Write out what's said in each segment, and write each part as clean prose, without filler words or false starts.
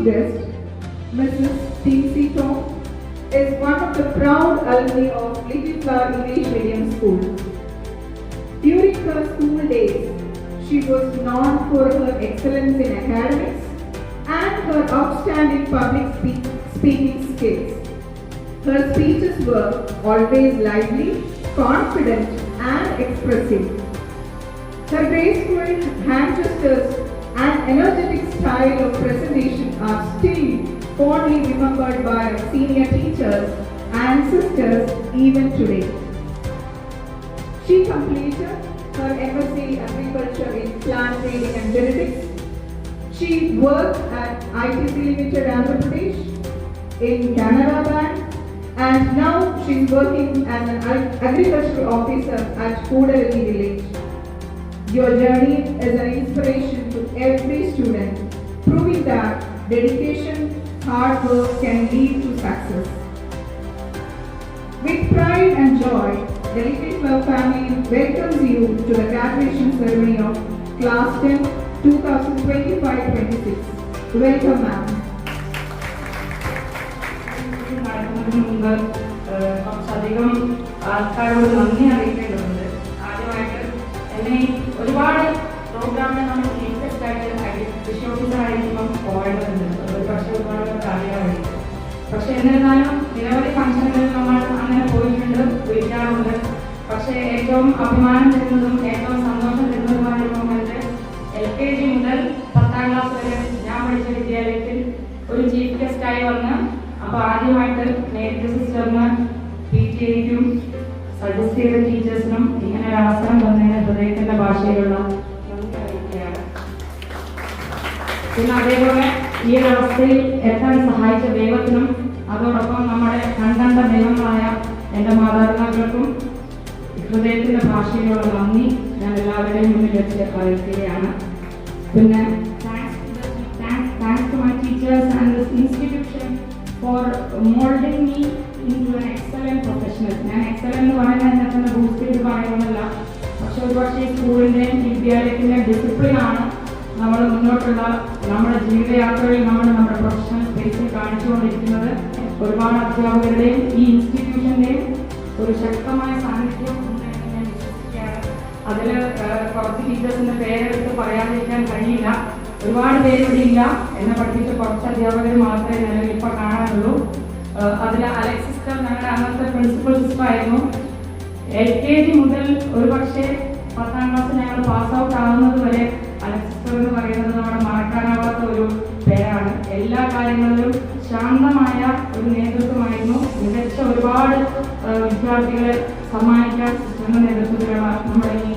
distinguished guest, Mrs. T.C. Tom, is one of the proud alumni of Little Flower English Medium School. During her school days, she was known for her excellence in academics and her outstanding public speaking skills. Her speeches were always lively, confident, and expressive. Her graceful hand gestures and energetic style of presentation are still fondly remembered by senior teachers and sisters even today. She completed her MSc Agriculture in Plant Breeding and Genetics. She worked at ITC Limited Andhra Pradesh, in Canara Bank, and now she is working as an agricultural officer at Kudalagi village. Your journey is an inspiration to every student, proving that dedication, hard work can lead to success. With pride and joy, the Little Flower family welcomes you to the graduation ceremony of Class 10 2025-26. Welcome, ma'am. കുറച്ചധികം ആൾക്കാരോട് നന്ദി അറിയിക്കേണ്ടതുണ്ട്. ആദ്യമായിട്ട് എന്നെ ഒരുപാട് പ്രോഗ്രാമിന് നമ്മൾ chief ഗസ്റ്റായിട്ട് കൃഷി ഓഫീസറായിരിക്കുമ്പം പോകേണ്ടതുണ്ട്. ഒരു പക്ഷേ ഒരുപാട് കാര്യമായിരിക്കും. പക്ഷെ എന്നിരുന്നാലും നിരവധി ഫംഗ്ഷനുകളിൽ നമ്മൾ അങ്ങനെ പോയിട്ടുണ്ട്, വിളിക്കാറുണ്ട്. പക്ഷേ ഏറ്റവും അഭിമാനം തരുന്നതും ഏറ്റവും സന്തോഷം തരുന്നതുമായ മൊമെന്റ് LKG മുതൽ 10ാം ക്ലാസ് വരെ ഞാൻ പഠിച്ച വിദ്യാലയത്തിൽ ഒരു ചീഫ് ഗസ്റ്റായി വന്ന് അപ്പോൾ ആദ്യമായിട്ട് നേരിട്ട് സിസ്റ്ററിന് PTA-ക്കും സജസ്റ്റ് ചെയ്ത ടീച്ചേഴ്സിനും ഇങ്ങനെ ഒരു അവസരം തന്നതിന് ഹൃദയത്തിന്റെ ഭാഷയിലുള്ള നന്ദി അറിയിക്കുകയാണ്. പിന്നെ അതേപോലെ ഈ ഒരു അവസ്ഥയിൽ എത്താൻ സഹായിച്ച ദൈവത്തിനും അതോടൊപ്പം നമ്മുടെ കണ്ട ദൈവങ്ങളായ എൻ്റെ മാതാപിതാക്കൾക്കും ഹൃദയത്തിന്റെ ഭാഷയിലുള്ള നന്ദി ഞാൻ എല്ലാവരുടെയും മുന്നിൽ വെച്ച് അറിയിക്കുകയാണ്. പിന്നെ thanks to my teachers and this institution for molding me into an excellent professional. ഞാൻ എക്സലന്റ് എന്ന് പറയുന്നത് എന്നെ തന്നെ ബൂസ്റ്റ് ചെയ്ത് പറയുന്നതല്ല, പക്ഷെ ഒരുപക്ഷെ ഈ സ്കൂളിൻ്റെയും വിദ്യാലയത്തിൻ്റെ ഡിസിപ്ലിനാണ് നമ്മൾ മുന്നോട്ടുള്ള നമ്മുടെ ജീവിതയാത്രയിൽ നമ്മുടെ പ്രൊഫഷണൽ സ്പേസിൽ കാണിച്ചുകൊണ്ടിരിക്കുന്നത്. ഒരുപാട് അധ്യാപകരുടെയും ഈ ഇൻസ്റ്റിറ്റ്യൂഷൻ്റെയും ഒരു ശക്തമായ സാന്നിധ്യം ഉണ്ടെന്ന് ഞാൻ വിശ്വസിക്കുകയാണ്. അതിൽ കുറച്ച് ടീച്ചേഴ്സിൻ്റെ പേരെടുത്ത് പറയാതിരിക്കാൻ കഴിയില്ല. ഒരുപാട് പേരിവിടെ ഇല്ല. എന്നെ പഠിപ്പിച്ച കുറച്ച് അധ്യാപകർ മാത്രമേ നിലവിൽ ഇപ്പോൾ കാണാനുള്ളൂ. അതിൽ അലക്സ് സിസ്റ്റർ ഞങ്ങളുടെ അന്നത്തെ പ്രിൻസിപ്പൽ സിസ്റ്റർ ആയിരുന്നു. LKG മുതൽ ഒരു പക്ഷേ 10ാം ക്ലാസ് ഞങ്ങൾ പാസ് ഔട്ട് ആകുന്നത് വരെ അലക്സ് സിസ്റ്റർ എന്ന് പറയുന്നത് നമ്മുടെ മറക്കാനാവാത്ത ഒരു പേരാണ്. എല്ലാ കാര്യങ്ങളിലും ശാന്തമായ ഒരു നേതൃത്വമായിരുന്നു. മികച്ച ഒരുപാട് വിദ്യാർത്ഥികളെ സമ്മാനിക്കാൻ സിസ്റ്ററിന്റെ നേതൃത്വത്തിലുള്ള നമ്മുടെ ഈ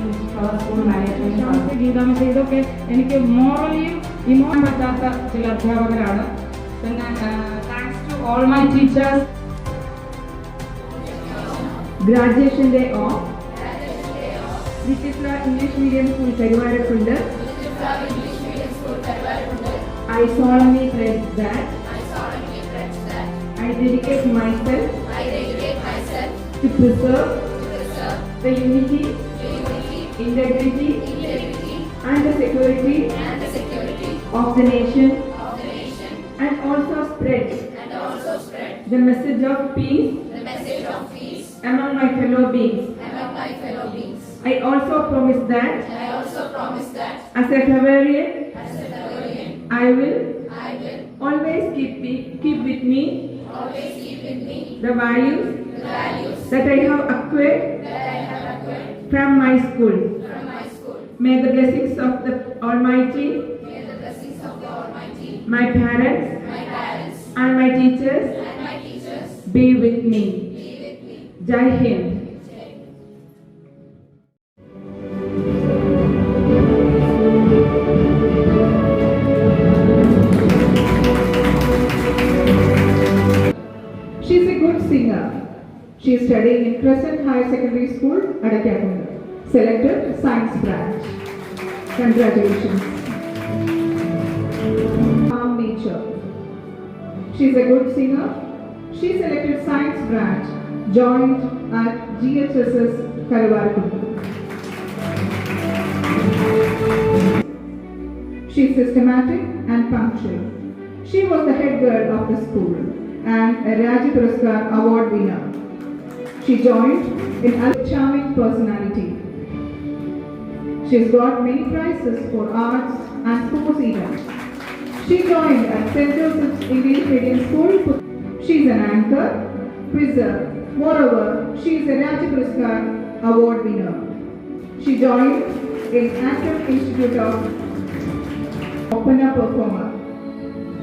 സ്കൂൾ മാനേജ്മെന്റ് ഗീതാമ ഇതൊക്കെ എനിക്ക് മോറലിയും ഇമോൻ പറ്റാത്ത ചില അധ്യാപകരാണ്. പിന്നെ thanks to all my teachers. Graduation day of Little Flower English Medium School Karuvarakund. I solemnly pledge that I dedicate myself to preserve the unity, integrity, and the security of the nation, and also spread the message of peace among my fellow beings. I also promise that as a Flavarian, I will always keep with me the values that I have acquired from my school. May the blessings of the Almighty, my parents, and my teachers be with me. Jai Hind. She is a good singer. She is studying in Crescent Higher Secondary School, Adakyakundu. Selected Science branch. Congratulations. Calm nature. She is a good singer. She selected Science branch. Joined at GHSS Karuvarakund. She is systematic and punctual. She was the head girl of the school and a Raji Puraskar award winner. She joined in a charming personality. She's got many prizes for arts and sports events. She joined at St. Joseph's English Medium School. She's an anchor, quizzer. Moreover, she is a Raji Puraskar award winner. She joined in Anthem Institute of Opera Performer.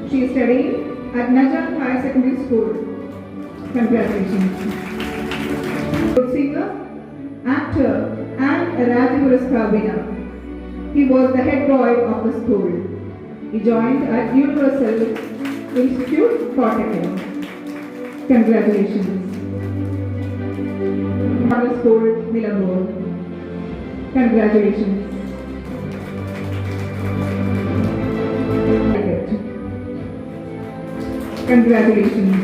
She is studying at Najam Higher Secondary School. Congratulations. Good singer, actor, and a Raji Puraskar winner. He was the head boy of the school. He joined at Universal Institute, Kottayam. Congratulations. Model School, Nilambur. Congratulations. Congratulations.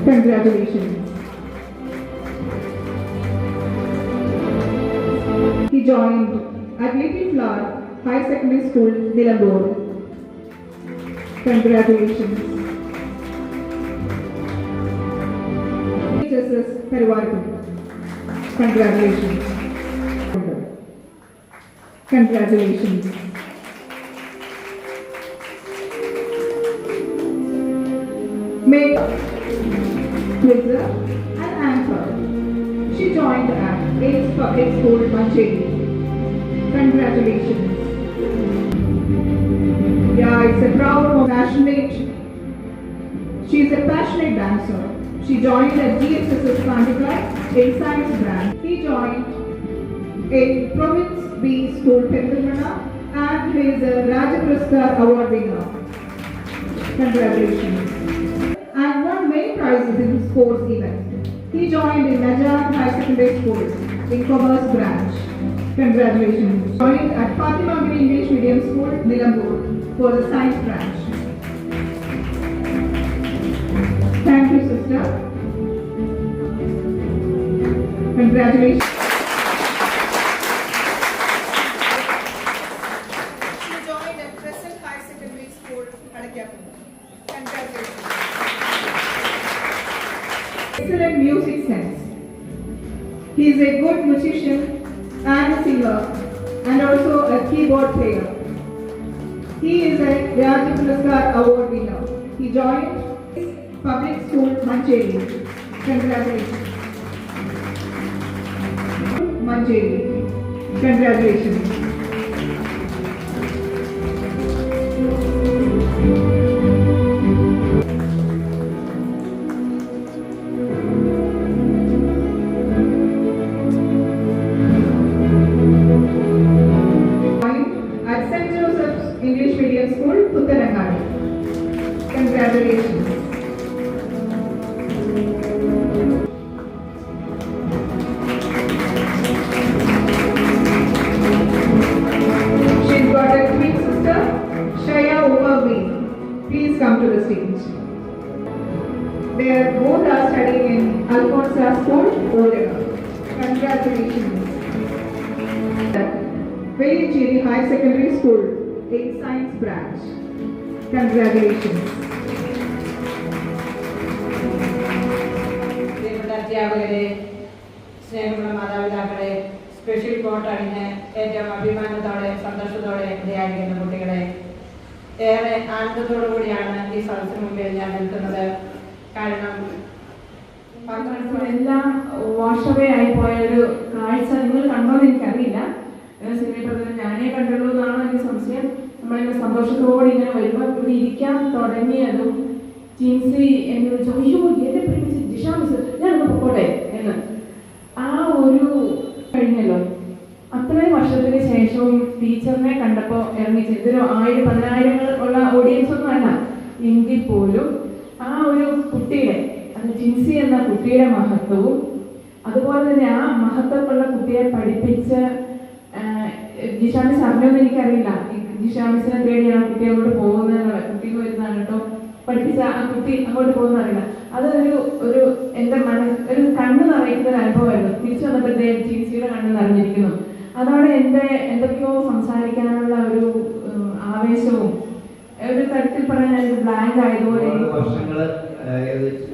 Congratulations. He joined at Little Flower High Secondary School, Nilambur. Congratulations. Justice Peruvarku. Congratulations. Congratulations. Makeup, quizzer, and anchor. She joined at Ace Public School, Mancheri. Congratulations. Yeah, it's a proud, passionate. She is a passionate dancer. She joined at GSSS Kandikai in Science branch. He joined in Province B School, Pengalmana, and he is a Raja Puraskar award winner. Congratulations. And won many prizes in sports events. He joined in Najam High Secondary School in Commerce branch. Congratulations. Joined at Fatima English Medium School, Nilambur for the Science branch. Thank you, sister. Congratulations. She joined at Crescent High Secondary School, Adakyapu. Congratulations. Excellent music sense. He is a good musician and a singer and also a keyboard player. He is a Raji Puraskar award winner. He joined Public School, Mancheri. Congratulations. Mancheri. Congratulations. At St. Joseph's English Medium School, Puttanangadi. Congratulations. She's got a twin sister, Shaya Umavi. Please come to the stage. They both are studying in Alfonsa School, Odega. Congratulations. Velicheri High Secondary School in Science branch. Congratulations. അധ്യാപകരെ, സ്നേഹമുള്ള മാതാപിതാക്കളെ, special coat അണിഞ്ഞ് ഏറ്റവും അഭിമാനത്തോടെ സന്തോഷത്തോടെ ധ്യാനിക്കുന്ന കുട്ടികളെ, ഏറെ ആനന്ദത്തോടു കൂടിയാണ് ഈ സദസ്സിന് മുമ്പിൽ ഞാൻ നിൽക്കുന്നത്. കാരണം എല്ലാം വാഷവേ ആയിപ്പോയ ഒരു കാഴ്ച നിങ്ങൾ കണ്ടോന്ന് എനിക്കറിയില്ല. സിനിമയിൽ പറഞ്ഞത് ഞാനേ കണ്ടുള്ളൂ എന്നാണ് എനിക്ക് സംശയം. നമ്മളിങ്ങനെ സന്തോഷത്തോടെ ഇങ്ങനെ വരുമ്പോൾ ഇവിടെ ഇരിക്കാൻ തുടങ്ങിയതും ജിൻസി എന്നോട് ചോദിച്ചു, എന്നെ പിടിച്ച് ജിഷാ മിസ് ഞാനൊന്ന് പൊക്കോട്ടെ എന്ന്. ആ ഒരു കഴിഞ്ഞല്ലോ, അത്രയും വർഷത്തിന് ശേഷവും ടീച്ചറിനെ കണ്ടപ്പോൾ ഇറങ്ങി ഇതൊരു 1000-10,000 ഉള്ള ഓഡിയൻസ് ഒന്നും അല്ല എങ്കിൽ പോലും ആ ഒരു കുട്ടിയുടെ, അത് ജിൻസി എന്ന കുട്ടിയുടെ മഹത്വവും അതുപോലെ തന്നെ ആ മഹത്വമുള്ള കുട്ടിയെ പഠിപ്പിച്ച് ജിഷാ മിസ് അറിഞ്ഞോന്ന് എനിക്കറിയില്ല. ജിഷാ മിസ്സിനെ തേടിയാണ് കുട്ടി അങ്ങോട്ട് പോകുന്നത്, കുട്ടിക്ക് വരുന്നതാണ് കേട്ടോ, പഠിപ്പിച്ച ആ കുട്ടി അങ്ങോട്ട് പോകുന്നതറിയില്ല. അതൊരു ഒരു എൻ്റെ ഒരു കണ്ണ് നിറയ്ക്കുന്ന ഒരു അനുഭവമായിരുന്നു. തിരിച്ചു വന്നപ്പോഴത്തേക്ക് ചേച്ചിയുടെ കണ്ണ് നിറഞ്ഞിരിക്കുന്നു. അതോടെ എൻ്റെ എന്തൊക്കെയോ സംസാരിക്കാനുള്ള ഒരു ആവേശവും ഒരു തരത്തിൽ പറഞ്ഞാൽ ബ്ലാങ്ക് ആയതുപോലെ വർഷങ്ങൾ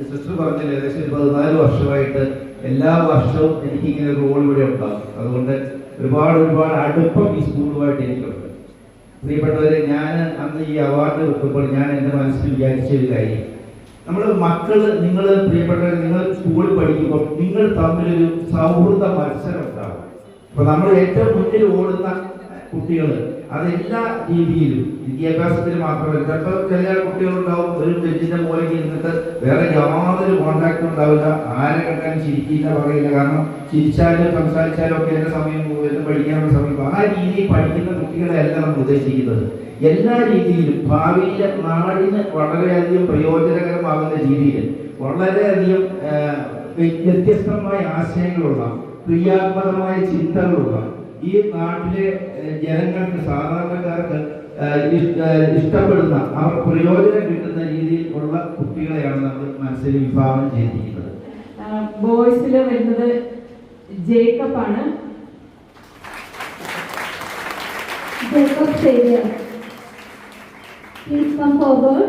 സിസ്റ്റർ പറഞ്ഞാൽ ഏകദേശം 14 വർഷമായിട്ട് എല്ലാ വർഷവും എനിക്കിങ്ങനെ ഒരു റോൾ ഇവിടെ ഉണ്ടാകും. അതുകൊണ്ട് ഒരുപാട് അടുപ്പം ഈ സ്കൂളുമായിട്ട് എനിക്കുണ്ട്. പ്രിയപ്പെട്ടവരെ, ഞാൻ അന്ന് ഈ അവാർഡ് വെക്കുമ്പോൾ ഞാൻ എൻ്റെ മനസ്സിൽ വിചാരിച്ച ഒരു കാര്യം, നമ്മൾ നിങ്ങൾ പ്രിയപ്പെട്ടവർ, നിങ്ങൾ സ്കൂളിൽ പഠിക്കുമ്പോൾ നിങ്ങൾ തമ്മിലൊരു സൗഹൃദ മത്സരം ഉണ്ടാവും. അപ്പൊ നമ്മൾ ഏറ്റവും മുന്നിൽ ഓടുന്ന കുട്ടികൾ അതെല്ലാ രീതിയിലും വിദ്യാഭ്യാസത്തിൽ മാത്രമല്ല, ചിലപ്പോൾ ചില കുട്ടികളുണ്ടാവും ഒരു ബെഞ്ചിന്റെ മൂലയ്ക്ക് ഇരുന്നിട്ട് വേറെ യാതൊരു കോൺടാക്റ്റും ഉണ്ടാവില്ല, ആരെ കണ്ടാലും ചിരിക്കില്ല, പറയില്ല. കാരണം ചിരിച്ചാലും സംസാരിച്ചാലും ഒക്കെ എൻ്റെ സമയം പോകും, പഠിക്കാനുള്ള സമയം. ആ രീതിയിൽ പഠിക്കുന്ന കുട്ടികളെയല്ല നമ്മൾ ഉദ്ദേശിക്കുന്നത്. എല്ലാ രീതിയിലും ഭാവിയിൽ നാടിന് വളരെയധികം പ്രയോജനകരമാകുന്ന രീതിയിൽ വളരെയധികം വ്യത്യസ്തമായ ആശയങ്ങളുള്ള ക്രിയാത്മകമായ ചിന്തകളുള്ള ഈ നാട്ടിലെ ജനങ്ങൾക്ക്, സാധാരണക്കാർക്ക് ഇഷ്ടപ്പെടുന്ന, അവർ പ്രയോജനം കിട്ടുന്ന രീതിയിൽ ഉള്ള കുട്ടികളെയാണ് നമ്മൾ മനസ്സിൽ വിഭാവനം ചെയ്തിരിക്കുന്നത്. ബോയ്സിൽ വരുന്നത് ജേക്കബ് ആണ്. Jacob Xavier. Please come forward.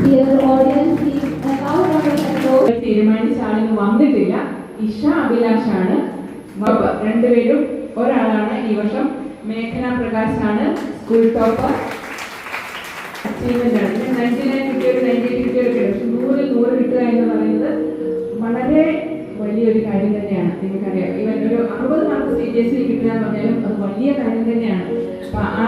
Dear audience, please allow round of applause. തീരുമാനിച്ച ആളിന് വന്നിട്ടില്ല. ഇഷ അഭിലാഷാണ്. രണ്ടുപേരും ഒരാളാണ് ഈ വർഷം. മേഘന പ്രകാശ് ആണ് സ്കൂൾ ടോപ്പർ. അച്ചീവ്മെന്റ് ആണ്. 99 കിട്ടിയൊരു 98 കിട്ടിയൊക്കെ, പക്ഷെ 100 കിട്ടുക എന്ന് പറയുന്നത് വളരെ വലിയൊരു കാര്യം തന്നെയാണ്. നിങ്ങൾക്കറിയാം, ഇവൻ ഒരു 60 മാർക്ക് CBSE കിട്ടുക എന്ന് പറഞ്ഞാലും അത് വലിയ കാര്യം തന്നെയാണ്. അപ്പൊ ആ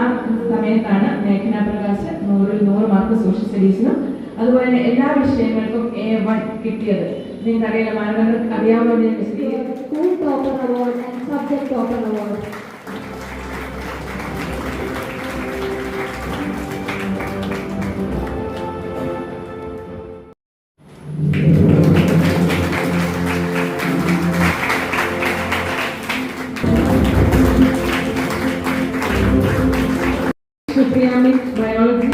സമയത്താണ് മേഘന പ്രകാശ് 100 മാർക്ക് സോഷ്യൽ സ്റ്റഡീസിനും അതുപോലെ തന്നെ എല്ലാ വിഷയങ്ങൾക്കും A1 കിട്ടിയത്. നിങ്ങൾക്കറിയാലോ, മാനദണ്ഡം അറിയാവുന്ന School Topper Award and Subject Topper Award. Biology.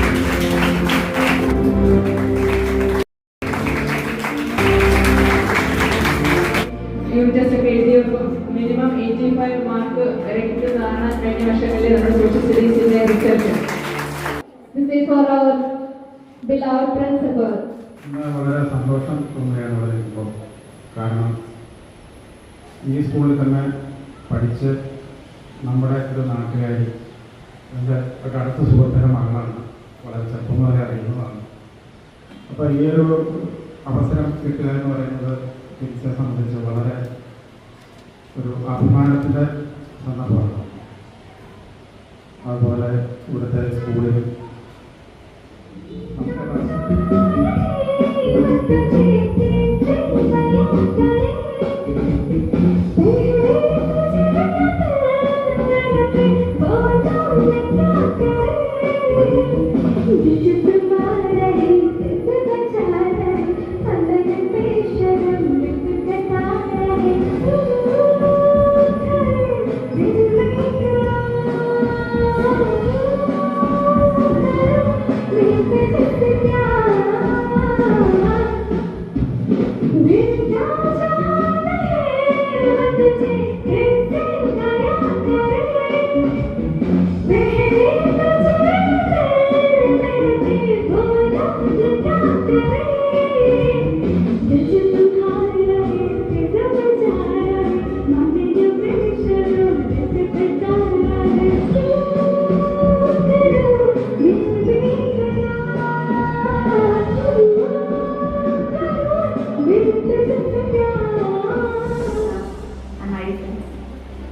Unit test ഒക്കെ എഴുതിയപ്പോൾ മിനിമം 85 മാർക്ക് വരെ കിട്ടുന്നതാണ് കഴിഞ്ഞ വർഷങ്ങളിലെ നമ്മുടെ സോഷ്യൽ സ്റ്റഡീസിന്റെ result. This is for our beloved principal. വളരെ സന്തോഷം തോന്നുകയാണ് ഇവിടെ ഇപ്പോൾ. കാരണം ഈ സ്കൂളിൽ തന്നെ പഠിച്ച് നമ്മുടെ ഒരു നാട്ടുകാരി, എൻ്റെ ഒരു അടുത്ത സുഹൃത്തിൻ്റെ മകളാണ്, വളരെ ചെറുപ്പം മുതലേ അറിയുന്നതാണ്. അപ്പോൾ ഈ ഒരു അവസരം കിട്ടുക എന്ന് പറയുന്നത് ടീച്ചറെ സംബന്ധിച്ച് വളരെ ഒരു അഭിമാനത്തിൻ്റെ സന്ദർഭമാണ്. അതുപോലെ ഇവിടുത്തെ സ്കൂളിൽ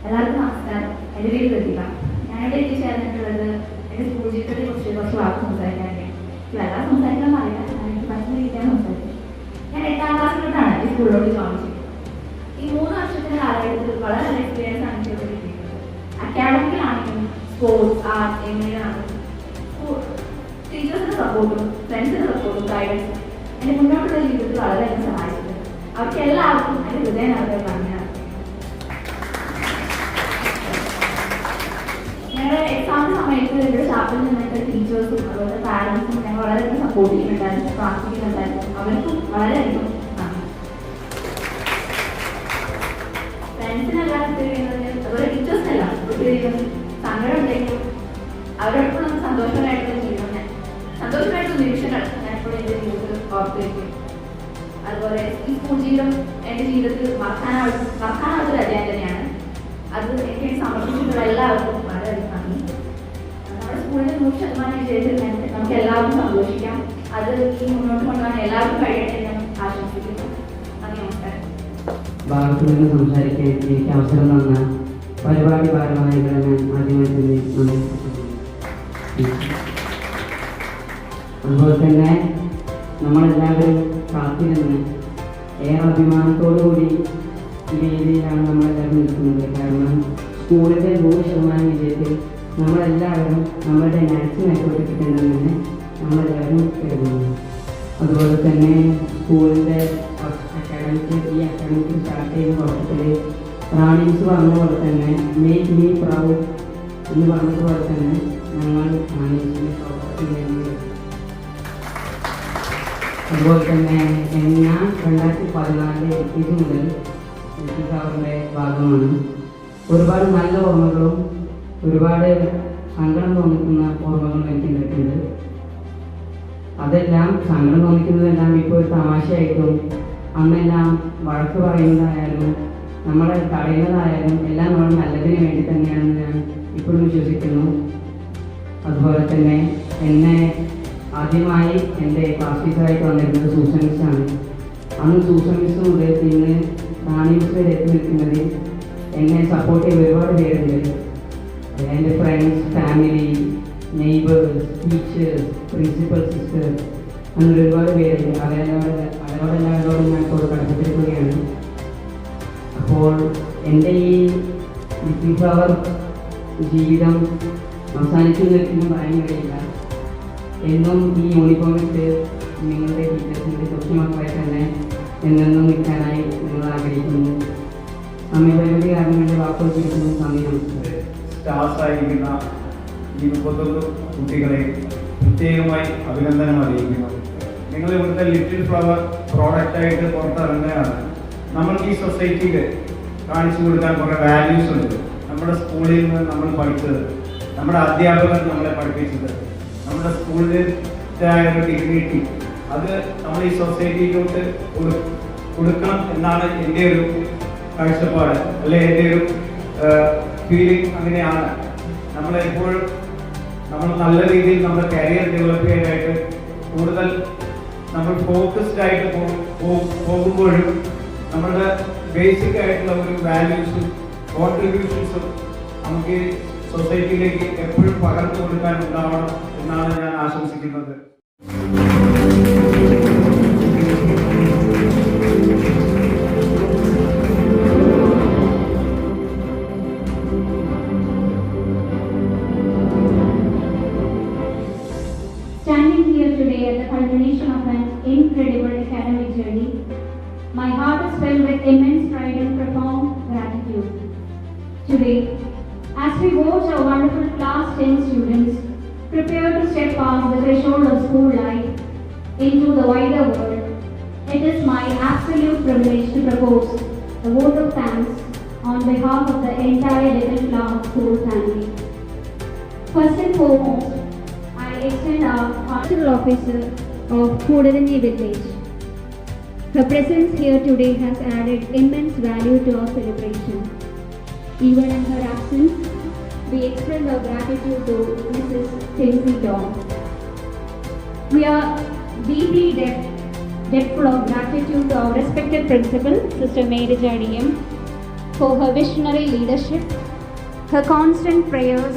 എല്ലാവർക്കും നമസ്കാരം. എൻ്റെ പേര് പ്രതിഭ. ഞാനിവിടെ എത്തിച്ചേർന്നിട്ടുള്ളത് എൻ്റെ സ്കൂൾ ജീവിതത്തെ കുറിച്ച് കുറച്ച് വാക്ക് സംസാരിക്കാനാണ്. എല്ലാം സംസാരിക്കാൻ അറിയില്ല, എനിക്ക് പറ്റുന്ന രീതിയാണ് സംസാരിച്ചത്. ഞാൻ 8ാം ക്ലാസ് തൊട്ടാണ് ഈ സ്കൂളിലോട്ട് ജോയിൻ ചെയ്തത്. ഈ 3 വർഷത്തിന്റെ കാലഘട്ടത്തിൽ വളരെ നല്ല എക്സ്പീരിയൻസ് ആണ് എനിക്ക് കിട്ടിയിട്ടുള്ളത്. അക്കാഡമിക്കിലാണെങ്കിലും സ്പോർട്സ്, ആർട്സ് എന്നിവയിലാണെങ്കിലും ടീച്ചേഴ്സിന്റെ സപ്പോർട്ടും ഫ്രണ്ട്സിന്റെ സപ്പോർട്ടും ഗൈഡൻസും എൻ്റെ മുന്നോട്ടുള്ള ജീവിതത്തിൽ വളരെയധികം സഹായിച്ചിട്ടുണ്ട്. അവർക്ക് എല്ലാവർക്കും എൻ്റെ ഹൃദയം നിറഞ്ഞ നന്ദിയാണ്. ഞങ്ങളുടെ എക്സാമിന് സമയത്ത് പഠിക്കുന്ന എൻ്റെ സ്റ്റാഫിൽ നിന്നൊക്കെ ടീച്ചേഴ്സും അതുപോലെ പാരൻസും ഞങ്ങൾ വളരെയധികം സപ്പോർട്ട് ചെയ്യുന്നുണ്ടായിരുന്നു, പ്രാർത്ഥിക്കുന്നുണ്ടായിരുന്നു. അവർക്കും വളരെയധികം നന്ദി. ഫ്രണ്ട്സിനെല്ലാം ചെയ്യുന്നത് അതുപോലെ ടീച്ചേഴ്സിനെല്ലാം ഒത്തിരി സങ്കടം ഉണ്ടെങ്കിലും അവരോടൊപ്പം നമുക്ക് സന്തോഷമായിട്ടുള്ള ജീവിതം, സന്തോഷമായിട്ടുള്ള നിമിഷങ്ങൾ ഞാൻ ഇപ്പോൾ എൻ്റെ ജീവിതത്തിൽ ഓർത്തിരിക്കും. അതുപോലെ ഈ സ്കൂൾ ജീവിതം എൻ്റെ ജീവിതത്തിൽ മറക്കാനാവാത്തൊരു അധ്യായം തന്നെയാണ്. അത് എനിക്ക് സമർപ്പിച്ചിട്ടുള്ള എല്ലാവർക്കും വളരെയധികം നന്ദി. നമ്മുടെ സ്കൂളിൽ 100% വിജയത്തിൽ നമുക്ക് എല്ലാവർക്കും സന്തോഷിക്കാം. അത് ഈ മുന്നോട്ട് കൊണ്ടുപോകാൻ എല്ലാവർക്കും കഴിയട്ടെ എന്ന് ആശംസിക്കുന്നു. നന്ദി, നമസ്കാരം. ഭാഗത്തു നിന്ന് സംസാരിക്കാൻ എനിക്ക് അവസരം തന്ന പരിപാടി ഭാരവാഹികളെ ഞാൻ ആദ്യമായി തന്നെ നന്ദി. അതുപോലെ തന്നെ നമ്മളെല്ലാവരും കാത്തിരുന്ന് ഏറെ അഭിമാനത്തോടുകൂടി ഈ രീതിയിലാണ് നമ്മളെല്ലാവരും നിൽക്കുന്നത്. കാരണം സ്കൂളിൻ്റെ 100% വിജയത്തിൽ നമ്മളെല്ലാവരും നമ്മളുടെ മാക്സിമം എഫേർട്ട് കിട്ടേണ്ടതെന്ന് നമ്മളെല്ലാവരും കരുതുന്നു. അതുപോലെ തന്നെ സ്കൂളിൻ്റെ ഈ അക്കാഡമിക് സ്റ്റാർട്ട് ചെയ്യുന്ന വർഷത്തിൽ റാണീസ് പറഞ്ഞ പോലെ തന്നെ മേക്ക് മീ പ്രൗഡ് എന്ന് പറഞ്ഞതുപോലെ തന്നെ ഞങ്ങൾ റാണീസിനെ സ്വാഗതം. അതുപോലെ തന്നെ ഞാൻ 2014 LKG മുതൽ അവരുടെ ഭാഗമാണ്. ഒരുപാട് നല്ല ഓർമ്മകളും ഒരുപാട് സങ്കടം തോന്നിക്കുന്ന ഓർമ്മകളും എനിക്ക് ഉണ്ടായിട്ടുണ്ട്. അതെല്ലാം സങ്കടം തോന്നിക്കുന്നതെല്ലാം ഇപ്പോൾ ഒരു തമാശയായിട്ടും അന്നെല്ലാം വഴക്ക് പറയുന്നതായാലും നമ്മളെ തടയുന്നതായാലും എല്ലാം നമ്മൾ നല്ലതിന് വേണ്ടി തന്നെയാണെന്ന് ഞാൻ ഇപ്പോഴും വിശ്വസിക്കുന്നു. അതുപോലെ തന്നെ എന്നെ ആദ്യമായി എൻ്റെ ക്ലാസ് ടീച്ചറായിട്ട് വന്നിരുന്നത് സൂസൻ മിസ്സാണ്. അന്ന് സൂസൻ മിസ് മുതൽ ഇന്ന് റാണി മിസ് വരെ എത്തി നിൽക്കുന്നതിൽ എന്നെ സപ്പോർട്ട് ചെയ്ത് ഒരുപാട് പേരുണ്ട്. എൻ്റെ friends, family, neighbours, teachers, principal sister, അങ്ങനെ ഒരുപാട് പേരുണ്ട്. അവരോടെല്ലാവരോടും ഞാൻ ഇപ്പോൾ കടപ്പെട്ടിരിക്കുകയാണ്. അപ്പോൾ എൻ്റെ ഈ ലിറ്റിൽ ഫ്ലവർ ജീവിതം അവസാനിച്ചു നിൽക്കുന്നു പറയാൻ കഴിയില്ല. എന്നും ഈ യൂണിഫോമിട്ട് നിങ്ങളുടെ ടീച്ചേഴ്സിൻ്റെ കൊച്ചു മക്കളെ തന്നെ എന്നെന്നും നിൽക്കാനായി നിങ്ങൾ ആഗ്രഹിക്കുന്നു. സമയപരിമിതി കാരണം വേണ്ടി വാക്കുകൾ തിരിക്കുന്നു. സമയം സ്റ്റാഫായിരിക്കുന്ന ഈ 31 കുട്ടികളെ പ്രത്യേകമായി അഭിനന്ദനം അറിയിക്കുന്നു. നിങ്ങൾ ഇവിടുത്തെ ലിറ്റിൽ ഫ്ലവർ പ്രോഡക്റ്റായിട്ട് പുറത്തിറങ്ങുകയാണ്. നമ്മൾക്ക് ഈ സൊസൈറ്റിയിൽ കാണിച്ചു കൊടുക്കാൻ കുറേ വാല്യൂസ് ഉണ്ട്. നമ്മുടെ സ്കൂളിൽ നിന്ന് നമ്മൾ പഠിച്ചത്, നമ്മുടെ അധ്യാപകർ നമ്മളെ പഠിപ്പിച്ചത്, നമ്മുടെ സ്കൂളിൻ്റെതായ ഒരു ഡിഗ്നിറ്റി, അത് നമ്മൾ ഈ സൊസൈറ്റിയിലോട്ട് കൊടുക്കണം എന്നാണ് എൻ്റെ ഒരു കാഴ്ചപ്പാട്, അല്ലെ എൻ്റെ ഒരു ഫീലിംഗ്. അങ്ങനെയാണ് നമ്മളെപ്പോഴും നമ്മൾ നല്ല രീതിയിൽ നമ്മുടെ കരിയർ ഡെവലപ്പ് ചെയ്യാനായിട്ട് കൂടുതൽ നമ്മൾ ഫോക്കസ്ഡ് ആയിട്ട് പോകുമ്പോഴും നമ്മളുടെ ബേസിക് ആയിട്ടുള്ള ഒരു വാല്യൂസും കോൺട്രിബ്യൂഷൻസും നമുക്ക് സൊസൈറ്റിയിലേക്ക് എപ്പോഴും പകർന്നു കൊടുക്കാൻ ഉണ്ടാവണം എന്നാണ് ഞാൻ ആശംസിക്കുന്നത്. Standing here today at the culmination of an incredible academic journey, my heart is filled with immense pride and profound gratitude. Today, as we watch our wonderful class 10 students prepare to step past the threshold of school life into the wider world, it is my absolute privilege to propose a vote of thanks on behalf of the entire Little Flower School family. First and foremost, I extend our cultural officer of Kodadanyi village. Her presence here today has added immense value to our celebration. Even in her absence, we extend our gratitude to Mrs. Timothy Dong. We are deeply debtful of gratitude to our respected principal, Sister Mary Jadiyam, for her visionary leadership, her constant prayers,